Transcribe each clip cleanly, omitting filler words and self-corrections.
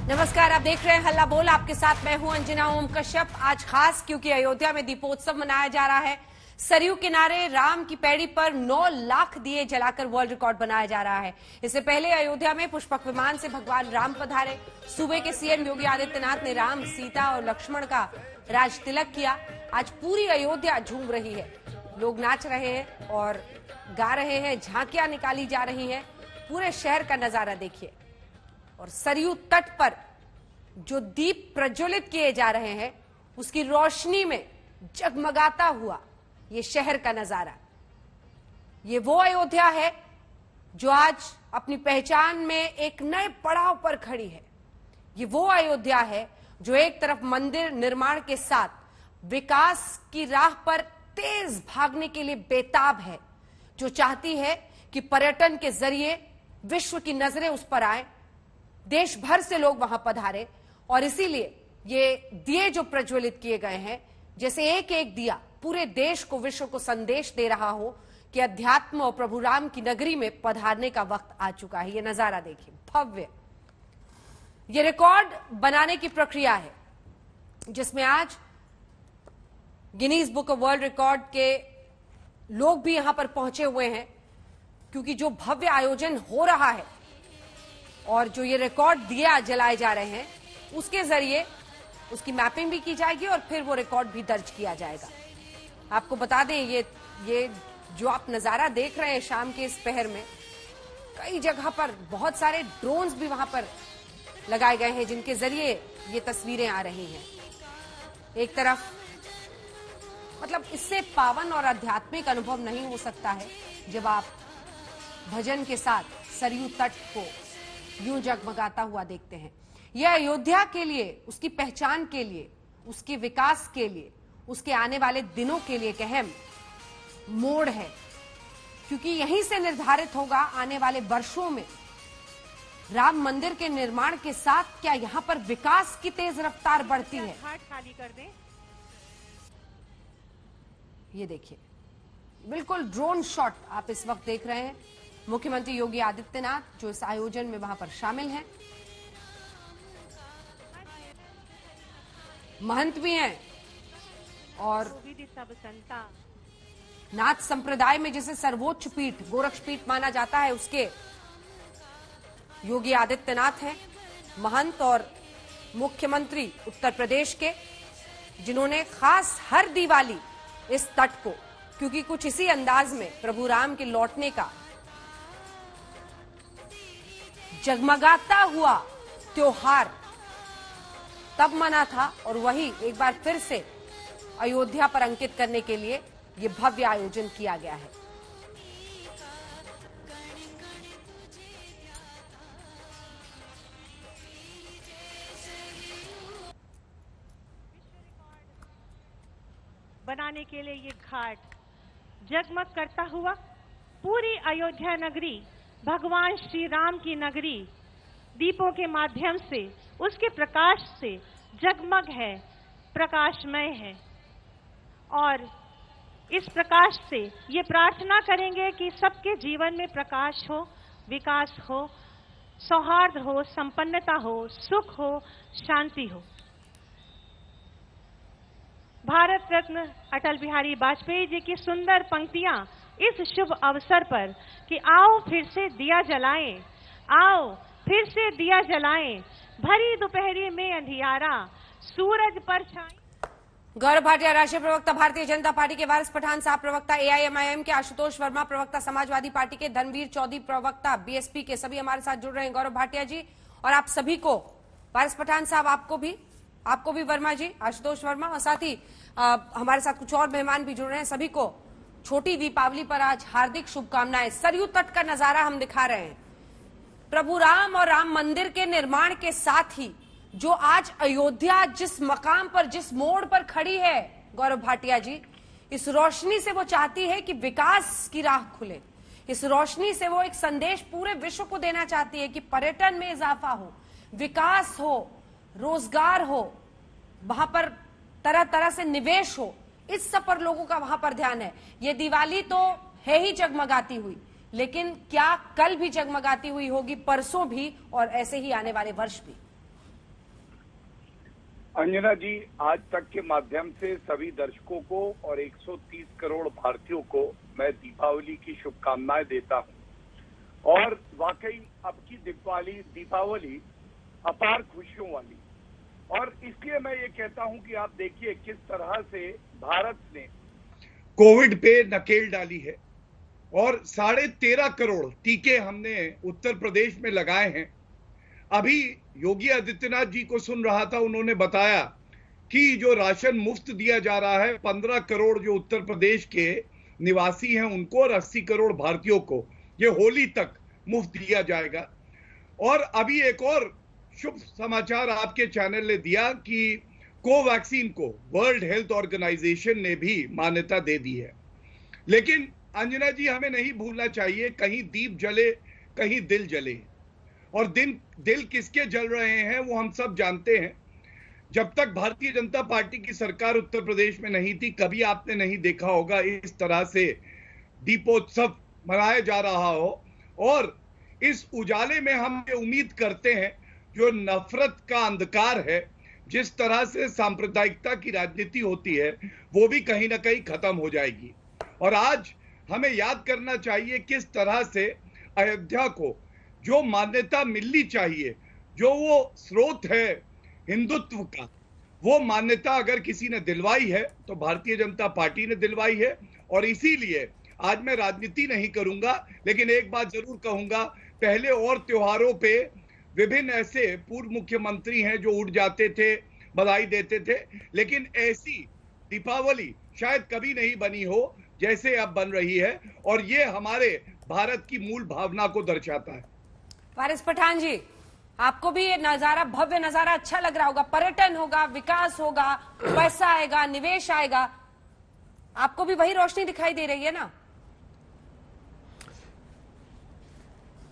नमस्कार, आप देख रहे हैं हल्ला बोल। आपके साथ मैं हूं अंजना ओम कश्यप। आज खास क्योंकि अयोध्या में दीपोत्सव मनाया जा रहा है। सरयू किनारे राम की पैड़ी पर 9 लाख दिए जलाकर वर्ल्ड रिकॉर्ड बनाया जा रहा है। इससे पहले अयोध्या में पुष्पक विमान से भगवान राम पधारे। सूबे के सीएम योगी आदित्यनाथ ने राम, सीता और लक्ष्मण का राज तिलक किया। आज पूरी अयोध्या झूम रही है, लोग नाच रहे हैं और गा रहे हैं, झांकियां निकाली जा रही हैं। पूरे शहर का नजारा देखिए और सरयू तट पर जो दीप प्रज्वलित किए जा रहे हैं उसकी रोशनी में जगमगाता हुआ ये शहर का नजारा। ये वो अयोध्या है जो आज अपनी पहचान में एक नए पड़ाव पर खड़ी है। ये वो अयोध्या है जो एक तरफ मंदिर निर्माण के साथ विकास की राह पर तेज भागने के लिए बेताब है, जो चाहती है कि पर्यटन के जरिए विश्व की नजरें उस पर आए, देश भर से लोग वहां पधारे। और इसीलिए ये दिए जो प्रज्वलित किए गए हैं, जैसे एक एक दिया पूरे देश को, विश्व को संदेश दे रहा हो कि अध्यात्म और प्रभु राम की नगरी में पधारने का वक्त आ चुका है। ये नजारा देखिए, भव्य। ये रिकॉर्ड बनाने की प्रक्रिया है जिसमें आज Guinness book of world record के लोग भी यहां पर पहुंचे हुए हैं, क्योंकि जो भव्य आयोजन हो रहा है और जो ये रिकॉर्ड दिया जलाए जा रहे हैं उसके जरिए उसकी मैपिंग भी की जाएगी और फिर वो रिकॉर्ड भी दर्ज किया जाएगा। आपको बता दें, ये जो आप नजारा देख रहे हैं शाम के इस पहर में, कई जगह पर बहुत सारे ड्रोन्स भी वहां पर लगाए गए हैं जिनके जरिए ये तस्वीरें आ रही हैं। एक तरफ मतलब इससे पावन और आध्यात्मिक अनुभव नहीं हो सकता है जब आप भजन के साथ सरयू तट को यूं जगमगाता हुआ देखते हैं। यह अयोध्या के लिए, उसकी पहचान के लिए, उसके विकास के लिए, उसके आने वाले दिनों के लिए एक अहम मोड़ है, क्योंकि यहीं से निर्धारित होगा आने वाले वर्षों में राम मंदिर के निर्माण के साथ क्या यहां पर विकास की तेज रफ्तार बढ़ती है। खाली कर दें। ये देखिए, बिल्कुल ड्रोन शॉट आप इस वक्त देख रहे हैं। मुख्यमंत्री योगी आदित्यनाथ जो इस आयोजन में वहां पर शामिल हैं, महंत भी हैं और नाथ संप्रदाय में जिसे सर्वोच्च पीठ गोरक्ष पीठ माना जाता है उसके योगी आदित्यनाथ हैं, महंत और मुख्यमंत्री उत्तर प्रदेश के, जिन्होंने खास हर दिवाली इस तट को, क्योंकि कुछ इसी अंदाज में प्रभु राम के लौटने का जगमगाता हुआ त्योहार तब मना था और वही एक बार फिर से अयोध्या पर अंकित करने के लिए यह भव्य आयोजन किया गया है। बनाने के लिए ये घाट जगमग करता हुआ पूरी अयोध्या नगरी, भगवान श्री राम की नगरी, दीपों के माध्यम से, उसके प्रकाश से जगमग है, प्रकाशमय है। और इस प्रकाश से ये प्रार्थना करेंगे कि सबके जीवन में प्रकाश हो, विकास हो, सौहार्द हो, संपन्नता हो, सुख हो, शांति हो। भारत रत्न अटल बिहारी वाजपेयी जी की सुंदर पंक्तियां इस शुभ अवसर पर कि आओ फिर से दिया जलाएं, आओ फिर से दिया जलाएं, भरी दोपहरी में अंधियारा, सूरज पर छाई। गौरव भाटिया राष्ट्रीय प्रवक्ता भारतीय जनता पार्टी के, वारिस पठान साहब प्रवक्ता एआईएमआईएम के, आशुतोष वर्मा प्रवक्ता समाजवादी पार्टी के, धनवीर चौधरी प्रवक्ता बीएसपी के, सभी हमारे साथ जुड़ रहे हैं। गौरव भाटिया जी और आप सभी को, वारिस पठान साहब आपको भी वर्मा जी, आशुतोष वर्मा, और साथ ही हमारे साथ कुछ और मेहमान भी जुड़ रहे हैं। सभी को छोटी दीपावली पर आज हार्दिक शुभकामनाएं। सरयू तट का नजारा हम दिखा रहे हैं। प्रभु राम और राम मंदिर के निर्माण के साथ ही जो आज अयोध्या जिस मकाम पर, जिस मोड़ पर खड़ी है गौरव भाटिया जी, इस रोशनी से वो चाहती है कि विकास की राह खुले। इस रोशनी से वो एक संदेश पूरे विश्व को देना चाहती है कि पर्यटन में इजाफा हो, विकास हो, रोजगार हो, वहां पर तरह तरह से निवेश हो। इस सब पर लोगों का वहां पर ध्यान है। ये दिवाली तो है ही जगमगाती हुई, लेकिन क्या कल भी जगमगाती हुई होगी, परसों भी, और ऐसे ही आने वाले वर्ष भी। अंजना जी, आज तक के माध्यम से सभी दर्शकों को और 130 करोड़ भारतीयों को मैं दीपावली की शुभकामनाएं देता हूं। और वाकई अब की दीपावली अपार खुशियों वाली, और इसलिए मैं ये कहता हूं कि आप देखिए किस तरह से भारत ने कोविड पे नकेल डाली है और 13.5 करोड़ टीके हमने उत्तर प्रदेश में लगाए हैं। अभी योगी आदित्यनाथ जी को सुन रहा था, उन्होंने बताया कि जो राशन मुफ्त दिया जा रहा है 15 करोड़ जो उत्तर प्रदेश के निवासी हैं उनको और 80 करोड़ भारतीयों को ये होली तक मुफ्त दिया जाएगा। और अभी एक और शुभ समाचार आपके चैनल ने दिया कि कोवैक्सीन को वर्ल्ड हेल्थ ऑर्गेनाइजेशन ने भी मान्यता दे दी है। लेकिन अंजना जी, हमें नहीं भूलना चाहिए, कहीं दीप जले कहीं दिल जले, और दिल किसके जल रहे हैं वो हम सब जानते हैं। जब तक भारतीय जनता पार्टी की सरकार उत्तर प्रदेश में नहीं थी, कभी आपने नहीं देखा होगा इस तरह से दीपोत्सव मनाया जा रहा हो। और इस उजाले में हम ये उम्मीद करते हैं जो नफरत का अंधकार है, जिस तरह से सांप्रदायिकता की राजनीति होती है, वो भी कहीं ना कहीं खत्म हो जाएगी। और आज हमें याद करना चाहिए किस तरह से अयोध्या को जो मान्यता मिलनी चाहिए, जो वो स्रोत है हिंदुत्व का, वो मान्यता अगर किसी ने दिलवाई है तो भारतीय जनता पार्टी ने दिलवाई है। और इसीलिए आज मैं राजनीति नहीं करूंगा, लेकिन एक बात जरूर कहूंगा, पहले और त्योहारों पे विभिन्न ऐसे पूर्व मुख्यमंत्री हैं जो उठ जाते थे, बधाई देते थे, लेकिन ऐसी दीपावली शायद कभी नहीं बनी हो जैसे अब बन रही है, और ये हमारे भारत की मूल भावना को दर्शाता है। वारिस पठान जी, आपको भी ये नजारा, भव्य नजारा अच्छा लग रहा होगा, पर्यटन होगा, विकास होगा, पैसा आएगा, निवेश आएगा, आपको भी वही रोशनी दिखाई दे रही है ना?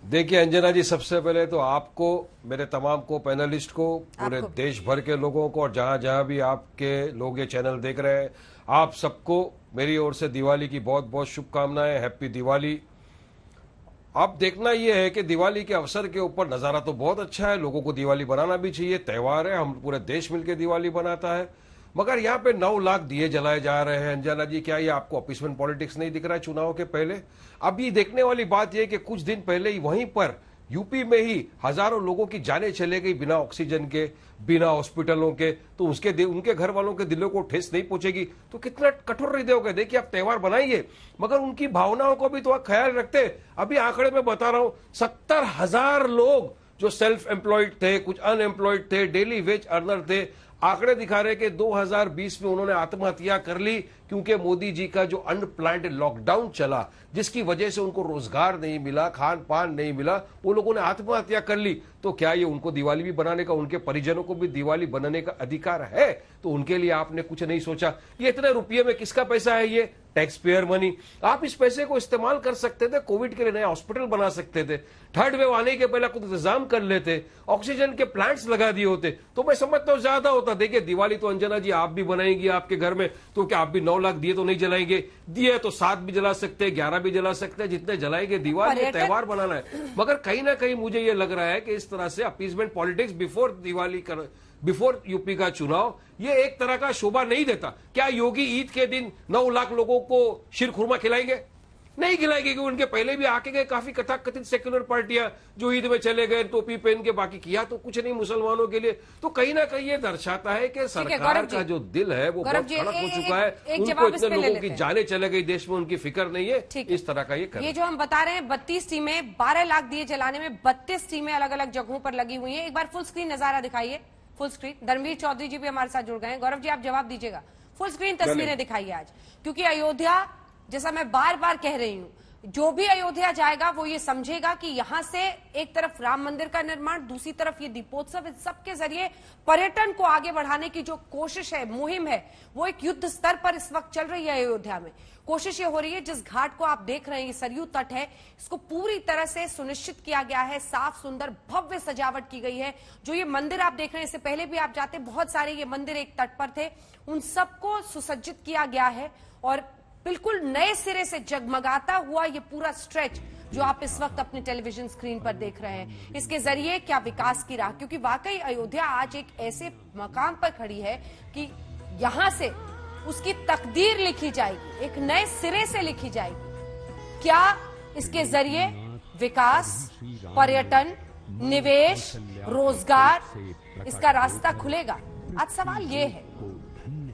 देखिए अंजना जी, सबसे पहले तो आपको, मेरे तमाम को पैनलिस्ट को, पूरे देश भर के लोगों को, और जहां जहां भी आपके लोग ये चैनल देख रहे हैं, आप सबको मेरी ओर से दिवाली की बहुत बहुत शुभकामनाएं। हैप्पी दिवाली। अब देखना यह है कि दिवाली के अवसर के ऊपर नजारा तो बहुत अच्छा है, लोगों को दिवाली बनाना भी चाहिए, त्योहार है, हम पूरे देश मिलकर दिवाली बनाता है। मगर यहाँ पे 9 लाख दिए जलाए जा रहे हैं। अंजना जी, क्या ये आपको अपीसमेंट पॉलिटिक्स नहीं दिख रहा है चुनाव के पहले? अब ये देखने वाली बात यह है कि कुछ दिन पहले ही वहीं पर यूपी में ही हजारों लोगों की जानें चले गई बिना ऑक्सीजन के, बिना हॉस्पिटलों के, तो उनके घर वालों के दिलों को ठेस नहीं पहुंचेगी तो कितना कठोर हृदय हो गए। देखिए, आप त्योहार बनाइए, मगर उनकी भावनाओं को भी तो आप ख्याल रखते। अभी आंकड़े में बता रहा हूं, 70,000 लोग जो सेल्फ एम्प्लॉयड थे, कुछ अनएम्प्लॉयड थे, डेली वेज अर्नर थे, आंकड़े दिखा रहे कि 2020 में उन्होंने आत्महत्या कर ली, क्योंकि मोदी जी का जो अनप्लान्ड लॉकडाउन चला, जिसकी वजह से उनको रोजगार नहीं मिला, खान पान नहीं मिला, वो लोगों ने आत्महत्या कर ली। तो क्या ये उनको दिवाली भी बनाने का, उनके परिजनों को भी दिवाली बनाने का अधिकार है? तो उनके लिए आपने कुछ नहीं सोचा। ये इतने रुपये में किसका पैसा है? ये टैक्स पेयर मनी। आप इस पैसे को इस्तेमाल कर सकते थे, कोविड के लिए नया हॉस्पिटल बना सकते थे, थर्ड वेव आने के पहले कुछ इंतजाम कर लेते, ऑक्सीजन के प्लांट्स लगा दिए होते, तो मैं समझता हूं ज्यादा होता। देखिए, दिवाली तो अंजना जी आप भी बनाएंगी आपके घर में, तो क्या आप भी 9 लाख दिए तो नहीं जलाएंगे? दिए तो 7 भी जला सकते हैं, 11 भी जला सकते हैं, जितने जलाएंगे। दिवाली त्योहार बनाना है। मगर कहीं ना कहीं मुझे ये लग रहा है कि इस तरह से अपीसमेंट पॉलिटिक्स बिफोर यूपी का चुनाव, ये एक तरह का शोभा नहीं देता। क्या योगी ईद के दिन 9 लाख लोगों को शीर खुरमा खिलाएंगे? नहीं खिलाएंगे, क्योंकि उनके पहले भी आके गए काफी कथित सेक्युलर पार्टियां जो ईद में चले गए टोपी पहन के, बाकी किया तो कुछ नहीं मुसलमानों के लिए। तो कहीं ना कहीं ये दर्शाता है कि सरकार का जो दिल है वो बहुत कड़क हो चुका है। उनको इतने लोगों की जाने चले गई देश में, उनकी फिक्र नहीं है इस तरह का ये जो हम बता रहे हैं 32 टीमें 12 लाख दिए जलाने में 32 टीमें अलग अलग जगहों पर लगी हुई है। एक बार फुल स्क्रीन नजारा दिखाइए, फुल स्क्रीन। धर्मवीर चौधरी जी भी हमारे साथ जुड़ गए हैं। गौरव जी, आप जवाब दीजिएगा, फुल स्क्रीन तस्वीरें दिखाइए आज, क्योंकि अयोध्या, जैसा मैं बार बार कह रही हूं, जो भी अयोध्या जाएगा वो ये समझेगा कि यहां से एक तरफ राम मंदिर का निर्माण, दूसरी तरफ ये दीपोत्सव, इस सब के जरिए पर्यटन को आगे बढ़ाने की जो कोशिश है, मुहिम है, वो एक युद्ध स्तर पर इस वक्त चल रही है अयोध्या में। कोशिश ये हो रही है, जिस घाट को आप देख रहे हैं, ये सरयू तट है, इसको पूरी तरह से सुनिश्चित किया गया है, साफ सुंदर भव्य सजावट की गई है। जो ये मंदिर आप देख रहे हैं, इससे पहले भी आप जाते, बहुत सारे ये मंदिर एक तट पर थे, उन सबको सुसज्जित किया गया है और बिल्कुल नए सिरे से जगमगाता हुआ ये पूरा स्ट्रेच जो आप इस वक्त अपने टेलीविजन स्क्रीन पर देख रहे हैं। इसके जरिए क्या विकास की राह, क्योंकि वाकई अयोध्या आज एक ऐसे मकाम पर खड़ी है कि यहां से उसकी तकदीर लिखी जाएगी, एक नए सिरे से लिखी जाएगी। क्या इसके जरिए विकास, पर्यटन, निवेश, रोजगार, इसका रास्ता खुलेगा? आज सवाल ये है।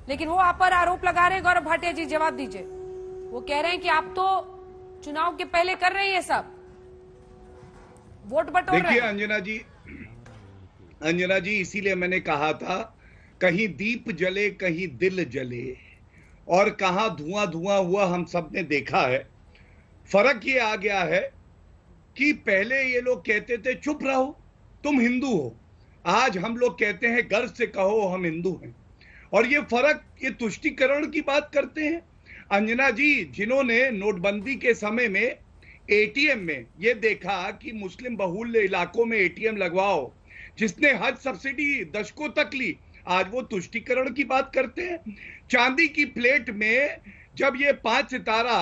लेकिन वो आप पर आरोप लगा रहे हैं, गौरव भाटिया जी, जवाब दीजिए। वो कह रहे हैं कि आप तो चुनाव के पहले कर रहे हैं ये सब, वोट बटोर रहे हैं। देखिए अंजना जी, इसीलिए मैंने कहा था कहीं दीप जले कहीं दिल जले, और कहां धुआं धुआं हुआ हम सब ने देखा है। फर्क ये आ गया है कि पहले ये लोग कहते थे चुप रहो तुम हिंदू हो, आज हम लोग कहते हैं गर्व से कहो हम हिंदू हैं। और ये फर्क, ये तुष्टीकरण की बात करते हैं। अंजना जी, जिन्होंने नोटबंदी के समय में एटीएम में ये देखा कि मुस्लिम बहुल इलाकों में एटीएम लगवाओ, जिसने हज सब्सिडी दशकों तक ली, आज वो तुष्टीकरण की बात करते हैं। चांदी की प्लेट में जब ये 5 सितारा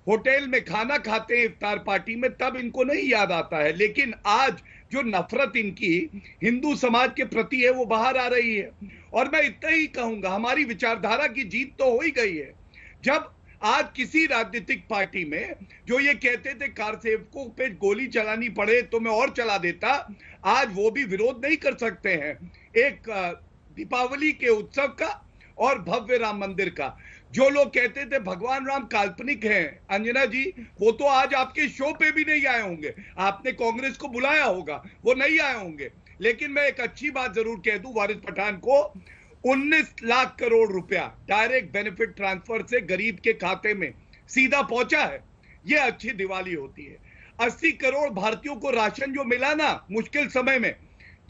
होटल में खाना खाते हैं इफ्तार पार्टी में, तब इनको नहीं याद आता है। लेकिन आज जो नफरत इनकी हिंदू समाज के प्रति है वो बाहर आ रही है। और मैं इतना ही कहूंगा, हमारी विचारधारा की जीत तो हो ही गई है। जब आज किसी राजनीतिक पार्टी में जो ये कहते थे कार सेवकों पे गोली चलानी पड़े तो मैं और चला देता, आज वो भी विरोध नहीं कर सकते हैं एक दीपावली के उत्सव का और भव्य राम मंदिर का। जो लोग कहते थे भगवान राम काल्पनिक हैं, अंजना जी, वो तो आज आपके शो पे भी नहीं आए होंगे। आपने कांग्रेस को बुलाया होगा, वो नहीं आए होंगे। लेकिन मैं एक अच्छी बात जरूर कह दूं, वारिस पठान को 19 लाख करोड़ रुपया डायरेक्ट बेनिफिट ट्रांसफर से गरीब के खाते में सीधा पहुंचा है। ये अच्छी दिवाली होती है। 80 करोड़ भारतीयों को राशन जो मिला ना मुश्किल समय में,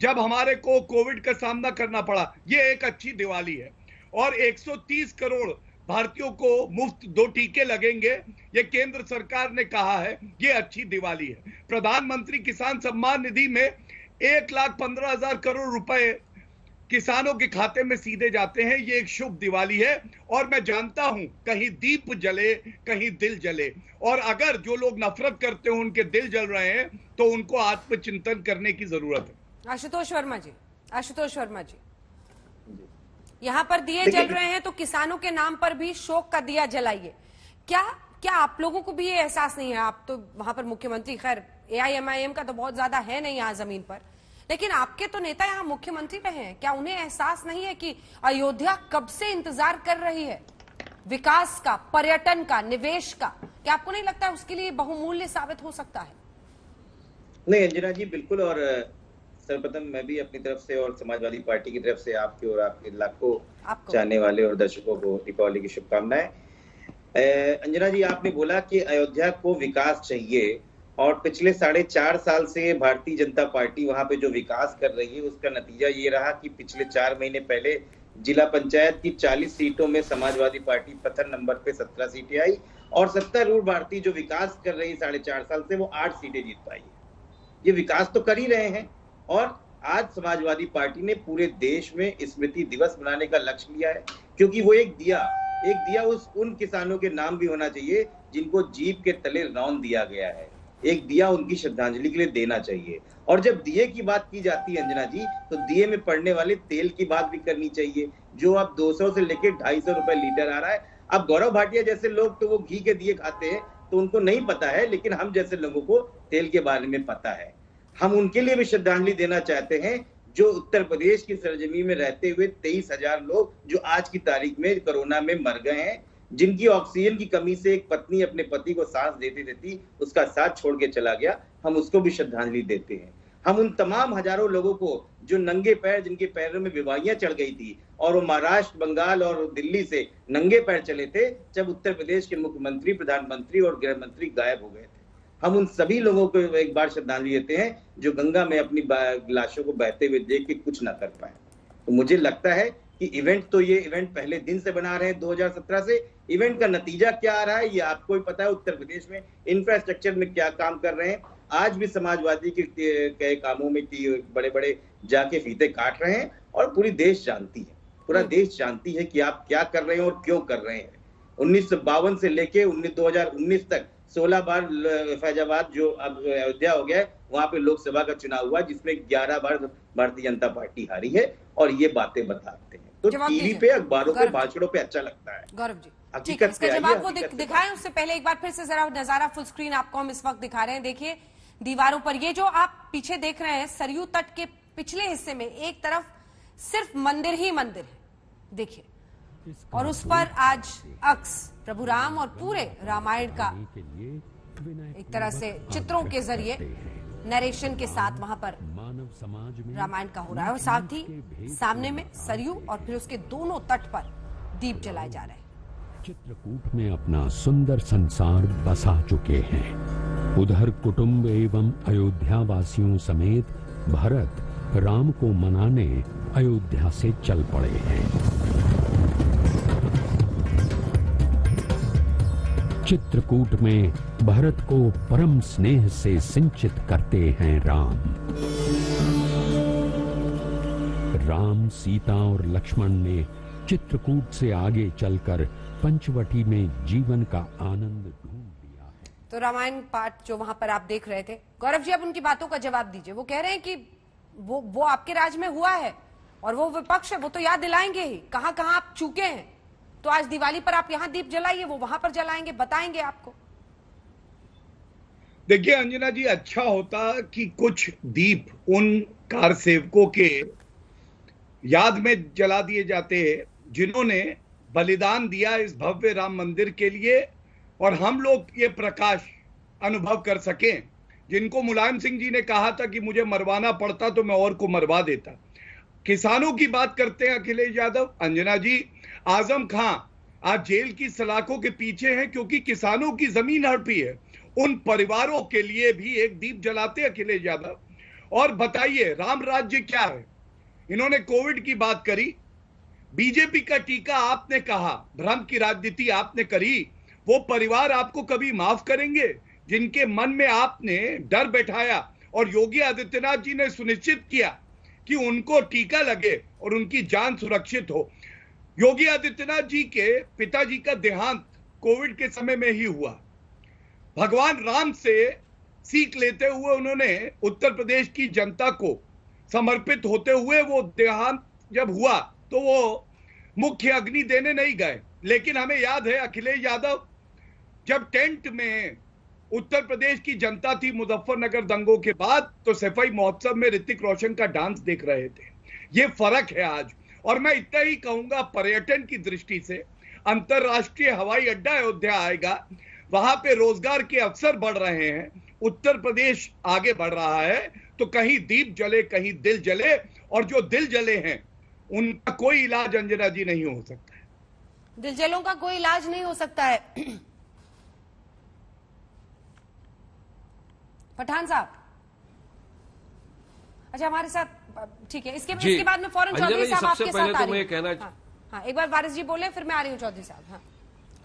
जब हमारे को कोविड का सामना करना पड़ा, ये एक अच्छी दिवाली है। और 130 करोड़ भारतीयों को मुफ्त 2 टीके लगेंगे, ये केंद्र सरकार ने कहा है, ये अच्छी दिवाली है। प्रधानमंत्री किसान सम्मान निधि में 1,15,000 करोड़ रुपए किसानों के खाते में सीधे जाते हैं, ये एक शुभ दिवाली है। और मैं जानता हूं कहीं दीप जले कहीं दिल जले, और अगर जो लोग नफरत करते हो उनके दिल जल रहे हैं तो उनको आत्मचिंतन करने की जरूरत है। आशुतोष वर्मा जी, यहाँ पर दिए जल रहे हैं तो किसानों के नाम पर भी शोक का दिया जलाइए। क्या आप लोगों को भी ये एहसास नहीं है? आप तो वहां पर मुख्यमंत्री, खैर AIMIM का तो बहुत ज्यादा है नहीं यहाँ जमीन पर, लेकिन आपके तो नेता यहाँ मुख्यमंत्री रहे हैं। क्या उन्हें एहसास नहीं है कि अयोध्या कब से इंतजार कर रही है विकास का, पर्यटन का, निवेश का? क्या आपको नहीं लगता है उसके लिए बहुमूल्य साबित हो सकता है? नहीं अंजना जी, बिल्कुल। और सर्वप्रथम मैं भी अपनी तरफ से और समाजवादी पार्टी की तरफ से आपके और आपके लाखों चाहने वाले और दर्शकों को दीपावली की शुभकामनाएं। अंजना जी, आपने बोला कि अयोध्या को विकास चाहिए, और पिछले 4.5 साल से भारतीय जनता पार्टी वहां पे जो विकास कर रही है उसका नतीजा ये रहा कि पिछले 4 महीने पहले जिला पंचायत की 40 सीटों में समाजवादी पार्टी प्रथम नंबर पे 17 सीटें आई, और सत्तारूढ़ भारतीय जो विकास कर रही 4.5 साल से वो 8 सीटें जीत पाई है। ये विकास तो कर ही रहे हैं। और आज समाजवादी पार्टी ने पूरे देश में स्मृति दिवस मनाने का लक्ष्य लिया है, क्योंकि वो एक दिया उन किसानों के नाम भी होना चाहिए जिनको जीप के तले रौंद दिया गया है। एक दिया उनकी श्रद्धांजलि के लिए देना चाहिए। और जब दिए की बात की जाती है अंजना जी, तो दिए में पड़ने वाले तेल की बात भी करनी चाहिए, जो अब 200 से लेकर 250 रुपए लीटर आ रहा है। अब गौरव भाटिया जैसे लोग तो वो घी के दिए खाते हैं तो उनको नहीं पता है, लेकिन हम जैसे लोगों को तेल के बारे में पता है। हम उनके लिए भी श्रद्धांजलि देना चाहते हैं जो उत्तर प्रदेश की सरजमी में रहते हुए 23,000 लोग जो आज की तारीख में कोरोना में मर गए हैं, जिनकी ऑक्सीजन की कमी से एक पत्नी अपने पति को सांस देती देती उसका साथ छोड़ के चला गया, हम उसको भी श्रद्धांजलि देते हैं। हम उन तमाम हजारों लोगों को जो नंगे पैर, जिनके पैरों में बीमारियां चढ़ गई थी और वो महाराष्ट्र, बंगाल और दिल्ली से नंगे पैर चले थे जब उत्तर प्रदेश के मुख्यमंत्री, प्रधानमंत्री और गृह मंत्री गायब हो गए थे, हम उन सभी लोगों को एक बार श्रद्धांजलि देते हैं जो गंगा में अपनी लाशों को बहते हुए देख के कुछ ना कर पाए। तो मुझे लगता है कि ये इवेंट पहले दिन से बना रहे हैं 2017 से। इवेंट का नतीजा क्या आ रहा है ये आपको ही पता है। उत्तर प्रदेश में इंफ्रास्ट्रक्चर में क्या काम कर रहे हैं, आज भी समाजवादी के कामों में बड़े बड़े जाके फीते काट रहे हैं, और पूरा देश जानती है कि आप क्या कर रहे हैं और क्यों कर रहे हैं। 1952 से लेके 2019 तक 16 बार फैजाबाद जो अब अयोध्या हो गया है, वहां पे लोकसभा का चुनाव हुआ जिसमें 11 बार भारतीय जनता पार्टी हारी है, और ये बातें बताते हैं। तो टीवी पे, अखबारों पे, भाषणों पे अच्छा लगता है। गौरव जी, हकीकत इसका जवाब वो दिखाएं, उससे पहले एक बार फिर से जरा नजारा फुल स्क्रीन आपको हम इस वक्त दिखा रहे हैं। देखिए दीवारों पर ये जो आप पीछे देख रहे हैं, सरयू तट के पिछले हिस्से में एक तरफ सिर्फ मंदिर ही मंदिर है, देखिए, और उस पर आज अक्स प्रभु राम और पूरे रामायण का एक तरह से चित्रों के जरिए नरेशन के साथ वहां पर रामायण का हो रहा है, और साथ ही सामने में सरयू और फिर उसके दोनों तट पर दीप जलाए जा रहे हैं। चित्रकूट में अपना सुंदर संसार बसा चुके हैं। उधर कुटुंब एवं अयोध्या वासियों समेत भरत राम को मनाने अयोध्या से चल पड़े हैं। चित्रकूट में भरत को परम स्नेह से सिंचित करते हैं राम। राम, सीता और लक्ष्मण ने चित्रकूट से आगे चलकर पंचवटी में जीवन का आनंद ढूंढ लिया है। तो रामायण पाठ जो वहां पर आप देख रहे थे, गौरव जी अब उनकी बातों का जवाब दीजिए। वो कह रहे हैं कि वो आपके राज में हुआ है और वो विपक्ष है, वो तो याद दिलाएंगे ही कहां कहां आप चूके हैं। तो आज दिवाली पर आप यहां दीप जलाइए, वो वहां पर जलाएंगे, बताएंगे आपको। देखिए अंजना जी, अच्छा होता कि कुछ दीप उन कार सेवकों के याद में जला दिए जाते हैं जिन्होंने बलिदान दिया इस भव्य राम मंदिर के लिए, और हम लोग ये प्रकाश अनुभव कर सकें। जिनको मुलायम सिंह जी ने कहा था कि मुझे मरवाना पड़ता तो मैं और को मरवा देता। किसानों की बात करते हैं अखिलेश यादव। अंजना जी, आजम खां आज जेल की सलाखों के पीछे हैं क्योंकि किसानों की जमीन हड़पी है। उन परिवारों के लिए भी एक दीप जलाते अखिलेश यादव। और बताइए राम राज्य क्या है। इन्होंने कोविड की बात करी, बीजेपी का टीका आपने कहा, भ्रम की राजनीति आपने करी। वो परिवार आपको कभी माफ करेंगे जिनके मन में आपने डर बैठाया, और योगी आदित्यनाथ जी ने सुनिश्चित किया कि उनको टीका लगे और उनकी जान सुरक्षित हो। योगी आदित्यनाथ जी के पिताजी का देहांत कोविड के समय में ही हुआ। भगवान राम से सीख लेते हुए उन्होंने उत्तर प्रदेश की जनता को समर्पित होते हुए वो देहांत जब हुआ तो वो मुख्य अग्नि देने नहीं गए। लेकिन हमें याद है अखिलेश यादव, जब टेंट में उत्तर प्रदेश की जनता थी मुजफ्फरनगर दंगों के बाद, तो सफाई महोत्सव में ऋतिक रोशन का डांस देख रहे थे। ये फर्क है आज। और मैं इतना ही कहूंगा, पर्यटन की दृष्टि से अंतरराष्ट्रीय हवाई अड्डा अयोध्या आएगा, वहां पे रोजगार के अवसर बढ़ रहे हैं, उत्तर प्रदेश आगे बढ़ रहा है। तो कहीं दीप जले कहीं दिल जले, और जो दिल जले हैं उनका कोई इलाज अंजना जी नहीं हो सकता है। दिल जलों का कोई इलाज नहीं हो सकता है। पठान साहब, अच्छा हमारे साथ, ठीक है, इसके बाद में फौरन चौधरी साहब आपके साथ आ रही हूं। हाँ, एक बार वारिस जी बोले, फिर मैं आ रही हूँ चौधरी साहब। हाँ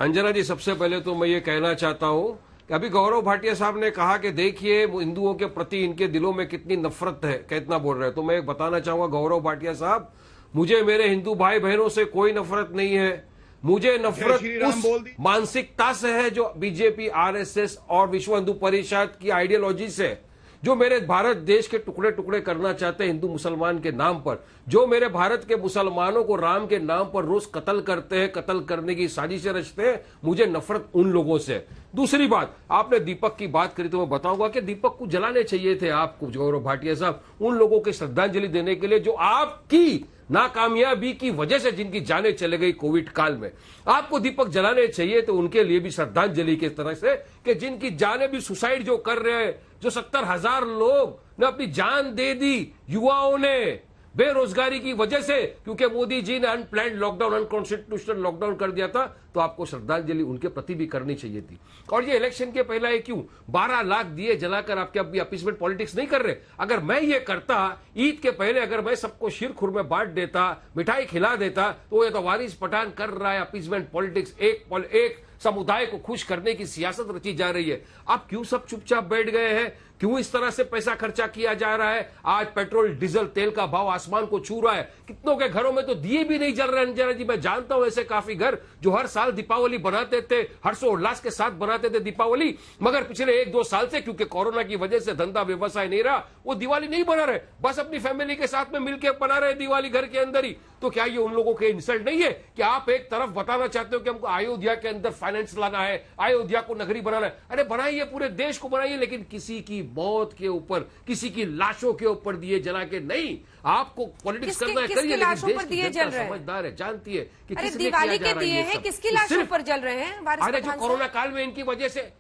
अंजना जी, सबसे पहले तो मैं ये कहना चाहता हूं कि अभी गौरव भाटिया साहब ने कहा कि देखिए हिंदुओं के प्रति इनके दिलों में कितनी नफरत है, कितना बोल रहे हैं। तो मैं बताना चाहूंगा गौरव भाटिया साहब, मुझे मेरे हिंदू भाई बहनों से कोई नफरत नहीं है। मुझे नफरत उस मानसिकता से है जो बीजेपी, आरएसएस और विश्व हिंदू परिषद की आइडियोलॉजी से, जो मेरे भारत देश के टुकड़े टुकड़े करना चाहते हैं हिंदू मुसलमान के नाम पर, जो मेरे भारत के मुसलमानों को राम के नाम पर रोज कत्ल करते हैं, कत्ल करने की साजिशें रचते हैं। मुझे नफरत उन लोगों से। दूसरी बात, आपने दीपक की बात करी तो मैं बताऊंगा कि दीपक को जलाने चाहिए थे आपको गौरव भाटिया साहब, उन लोगों की श्रद्धांजलि देने के लिए जो आपकी नाकामयाबी की वजह से जिनकी जानें चले गई कोविड काल में। आपको दीपक जलाने चाहिए तो उनके लिए भी श्रद्धांजलि की तरह से कि जिनकी जानें भी सुसाइड जो कर रहे हैं, जो 70,000 लोग ने अपनी जान दे दी, युवाओं ने बेरोजगारी की वजह से, क्योंकि मोदी जी ने अनप्लान्ड लॉकडाउन, अनकॉन्स्टिट्यूशनल लॉकडाउन कर दिया था, तो आपको श्रद्धांजलि उनके प्रति भी करनी चाहिए थी। और ये इलेक्शन के पहले ये क्यों 12 लाख दिए जलाकर आपके अभी अपीसमेंट पॉलिटिक्स नहीं कर रहे? अगर मैं ये करता, ईद के पहले अगर मैं सबको शीर खुरमे बांट देता, मिठाई खिला देता, तो ये तो वारिस पठान कर रहा है अपीसमेंट पॉलिटिक्स, एक समुदाय को खुश करने की सियासत रची जा रही है। आप क्यों सब चुपचाप बैठ गए हैं? क्यों इस तरह से पैसा खर्चा किया जा रहा है? आज पेट्रोल डीजल तेल का भाव आसमान को छू रहा है। कितनों के घरों में तो दिए भी नहीं जल रहे हैं अंजना जी। मैं जानता हूं ऐसे काफी घर जो हर साल दीपावली बनाते थे, हर्षोल्लास के साथ बनाते थे दीपावली, मगर पिछले 1-2 साल से क्योंकि कोरोना की वजह से धंधा व्यवसाय नहीं रहा, वो दिवाली नहीं बना रहे, बस अपनी फैमिली के साथ में मिलकर बना रहे दिवाली घर के अंदर ही। तो क्या ये उन लोगों के इंसल्ट नहीं है कि आप एक तरफ बताना चाहते हो कि हमको अयोध्या के अंदर फाइनेंस लाना है, अयोध्या को नगरी बनाना है? अरे बनाइए, पूरे देश को बनाइए, लेकिन किसी की मौत के ऊपर, किसी की लाशों के ऊपर दिए जला के नहीं। आपको पॉलिटिक्स करना है, करिए, लेकिन देश की जनता समझदार है, जानती है कि किसने दिवाली के दिए हैं, किसकी लाशों पर जल रहे हैं? अरे जो कोरोना काल में इनकी वजह से,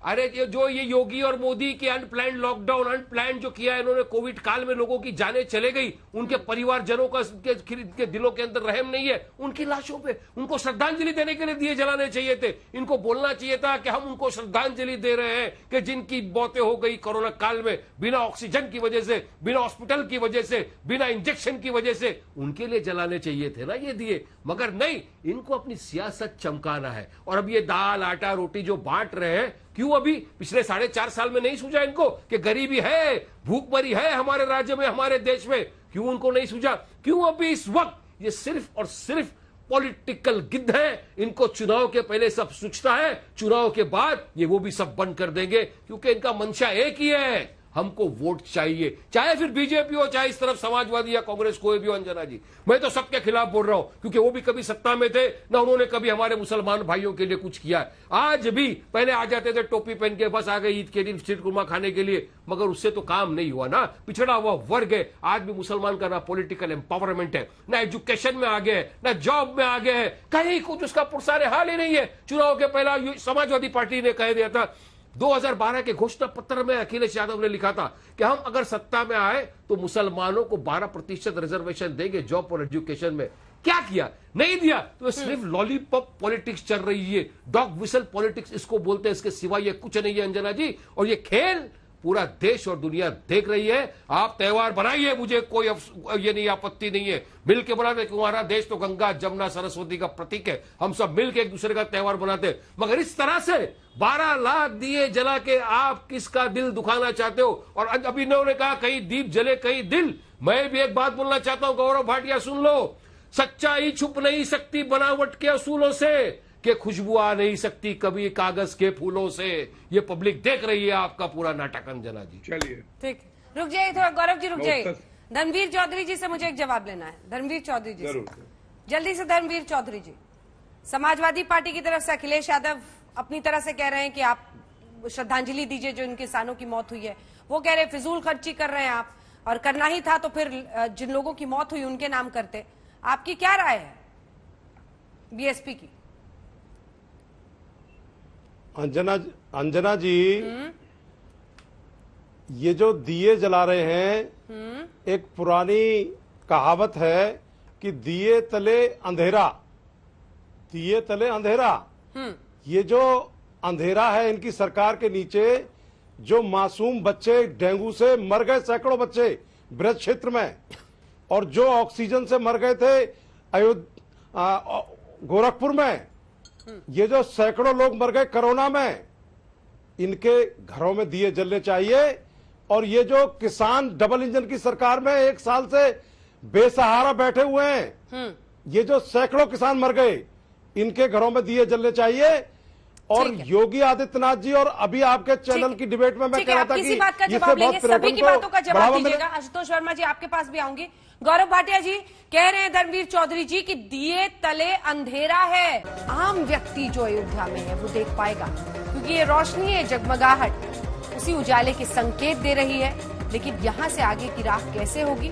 अरे जो ये योगी और मोदी के अनप्लान्ड लॉकडाउन, अनप्लान्ड जो किया है इन्होंने, कोविड काल में लोगों की जानें चले गई, उनके परिवारजनों का के दिलों के अंदर रहम नहीं है, उनकी लाशों पे उनको श्रद्धांजलि देने के लिए दिए जलाने चाहिए थे। इनको बोलना चाहिए था कि हम उनको श्रद्धांजलि दे रहे हैं कि जिनकी मौतें हो गई कोरोना काल में, बिना ऑक्सीजन की वजह से, बिना हॉस्पिटल की वजह से, बिना इंजेक्शन की वजह से, उनके लिए जलाने चाहिए थे ना ये दिए। मगर नहीं, इनको अपनी सियासत चमकाना है। और अब ये दाल आटा रोटी जो बांट रहे हैं, क्यों अभी पिछले 4.5 साल में नहीं सूझा इनको कि गरीबी है, भूखमरी है हमारे राज्य में, हमारे देश में? क्यों उनको नहीं सूझा? क्यों अभी इस वक्त ये सिर्फ और सिर्फ पॉलिटिकल गिद्ध है? इनको चुनाव के पहले सब सूझता है, चुनाव के बाद ये वो भी सब बंद कर देंगे, क्योंकि इनका मंशा एक ही है, हमको वोट चाहिए, चाहे फिर बीजेपी हो, चाहे इस तरफ समाजवादी या कांग्रेस कोई भी हो। अंजना जी, मैं तो सबके खिलाफ बोल रहा हूं, क्योंकि वो भी कभी सत्ता में थे ना, उन्होंने कभी हमारे मुसलमान भाइयों के लिए कुछ किया है। आज भी पहले आ जाते थे टोपी पहन के, बस आ गए ईद के दिन शीरकुरमा खाने के लिए, मगर उससे तो काम नहीं हुआ ना। पिछड़ा हुआ वर्ग है, आज भी मुसलमान का ना पॉलिटिकल एम्पावरमेंट है, ना एजुकेशन में आगे है, ना जॉब में आगे है, कहीं कुछ उसका पुरसारे हाल ही नहीं है। चुनाव के पहला समाजवादी पार्टी ने कह दिया था, 2012 के घोषणा पत्र में अखिलेश यादव ने लिखा था कि हम अगर सत्ता में आए तो मुसलमानों को 12% रिजर्वेशन देंगे जॉब और एजुकेशन में। क्या किया? नहीं दिया। तो सिर्फ लॉलीपॉप पॉलिटिक्स चल रही है, डॉग विसल पॉलिटिक्स इसको बोलते हैं, इसके सिवाय ये कुछ नहीं है अंजना जी। और ये खेल पूरा देश और दुनिया देख रही है। आप त्योहार बनाइए, मुझे कोई ये नहीं, आपत्ति नहीं है, मिल के बनाते। हमारा देश तो गंगा जमुना सरस्वती का प्रतीक है, हम सब मिल के एक दूसरे का त्योहार बनाते हैं, मगर इस तरह से 12 लाख दिए जला के आप किसका दिल दुखाना चाहते हो? और अभी इन्होंने कहा कहीं दीप जले कहीं दिल। मैं भी एक बात बोलना चाहता हूं, गौरव भाटिया सुन लो, सच्चाई छुप नहीं सकती बनावट के असूलों से, कि खुशबू आ नहीं सकती कभी कागज के फूलों से। ये पब्लिक देख रही है आपका पूरा नाटक अंजना जी। चलिए ठीक, रुक जाइए थोड़ा, गौरव जी रुक जाइए। धर्मवीर चौधरी जी से मुझे एक जवाब लेना है। धर्मवीर चौधरी जी से जल्दी से। धर्मवीर चौधरी जी, समाजवादी पार्टी की तरफ से अखिलेश यादव अपनी तरह से कह रहे हैं कि आप श्रद्धांजलि दीजिए जो इन किसानों की मौत हुई है। वो कह रहे हैं फिजूल खर्ची कर रहे हैं आप, और करना ही था तो फिर जिन लोगों की मौत हुई उनके नाम करते। आपकी क्या राय है बीएसपी की? अंजना जी, ये जो दिए जला रहे हैं, एक पुरानी कहावत है कि दिए तले अंधेरा, दिए तले अंधेरा। ये जो अंधेरा है इनकी सरकार के नीचे, जो मासूम बच्चे डेंगू से मर गए, सैकड़ों बच्चे ब्रज क्षेत्र में, और जो ऑक्सीजन से मर गए थे गोरखपुर में, ये जो सैकड़ों लोग मर गए कोरोना में, इनके घरों में दिए जलने चाहिए। और ये जो किसान डबल इंजन की सरकार में 1 साल से बेसहारा बैठे हुए हैं, ये जो सैकड़ों किसान मर गए, इनके घरों में दिए जलने चाहिए। और योगी आदित्यनाथ जी, और अभी आपके चैनल की डिबेट में मैं कह रहा था कि बात का जवाब लेंगे, सभी की बातों का जवाब दीजिएगा। आशुतोष वर्मा जी आपके पास भी आऊंगी। गौरव भाटिया जी कह रहे हैं धर्मवीर चौधरी जी कि दिए तले अंधेरा है, आम व्यक्ति जो अयोध्या में है वो देख पाएगा, क्योंकि ये रोशनी है, जगमगाहट उसी उजाले के संकेत दे रही है। लेकिन यहां से आगे की राह कैसे होगी?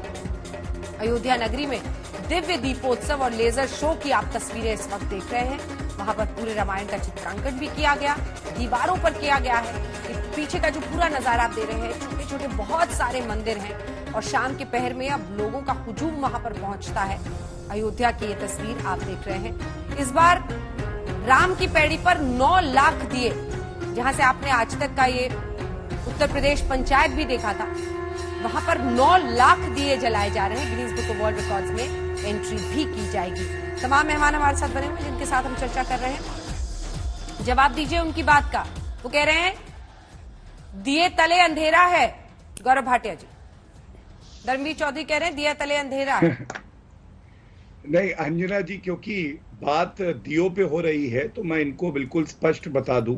अयोध्या नगरी में दिव्य दीपोत्सव और लेजर शो की आप तस्वीरें इस वक्त देख रहे हैं। वहां पर पूरे रामायण का चित्रांकन भी किया गया, दीवारों पर किया गया है। पीछे का जो पूरा नजारा आप दे रहे हैं, छोटे छोटे बहुत सारे मंदिर हैं, और शाम के पहर में अब लोगों का हुजूम वहां पर पहुंचता है। अयोध्या की ये तस्वीर आप देख रहे हैं। इस बार राम की पैड़ी पर 9 लाख दिए, जहां से आपने आज तक का ये उत्तर प्रदेश पंचायत भी देखा था, वहां पर 9 लाख दिए जलाए जा रहे हैं। Guinness book of world records में एंट्री भी की जाएगी। तमाम मेहमान हमारे साथ बने हुए जिनके साथ हम चर्चा कर रहे हैं, जवाब दीजिए उनकी बात का। वो कह रहे हैं दिए तले अंधेरा है, गौरव भाटिया जी। धर्मवीर चौधरी कह रहे हैं दिए तले अंधेरा है। नहीं अंजना जी, क्योंकि बात दियों पे हो रही है तो मैं इनको बिल्कुल स्पष्ट बता दूं,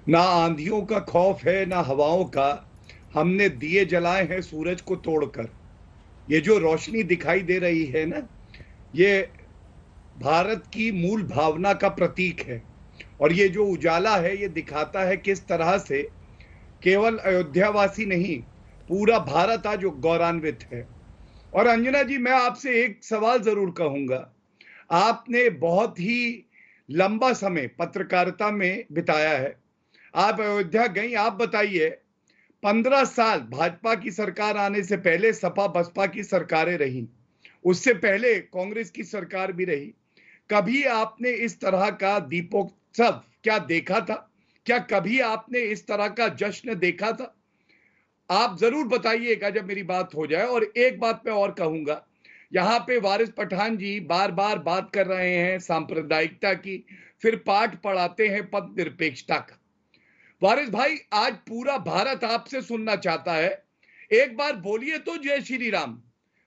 ना आंधियों का खौफ है ना हवाओं का। हमने दिए जलाए हैं सूरज को तोड़कर। ये जो रोशनी दिखाई दे रही है ना, ये भारत की मूल भावना का प्रतीक है। और ये जो उजाला है ये दिखाता है किस तरह से केवल अयोध्यावासी नहीं, पूरा भारत आज गौरवान्वित है। और अंजना जी, मैं आपसे एक सवाल जरूर कहूंगा। आपने बहुत ही लंबा समय पत्रकारिता में बिताया है, आप अयोध्या गई। आप बताइए, 15 साल भाजपा की सरकार आने से पहले सपा बसपा की सरकारें रही, उससे पहले कांग्रेस की सरकार भी रही। कभी आपने इस तरह का दीपोत्सव क्या देखा था? क्या कभी आपने इस तरह का जश्न देखा था? आप जरूर बताइएगा जब मेरी बात हो जाए। और एक बात मैं और कहूंगा, यहां पे वारिस पठान जी बार बार बात कर रहे हैं सांप्रदायिकता की, फिर पाठ पढ़ाते हैं पद निरपेक्षता का। वारिस भाई, आज पूरा भारत आपसे सुनना चाहता है, एक बार बोलिए तो जय श्री राम।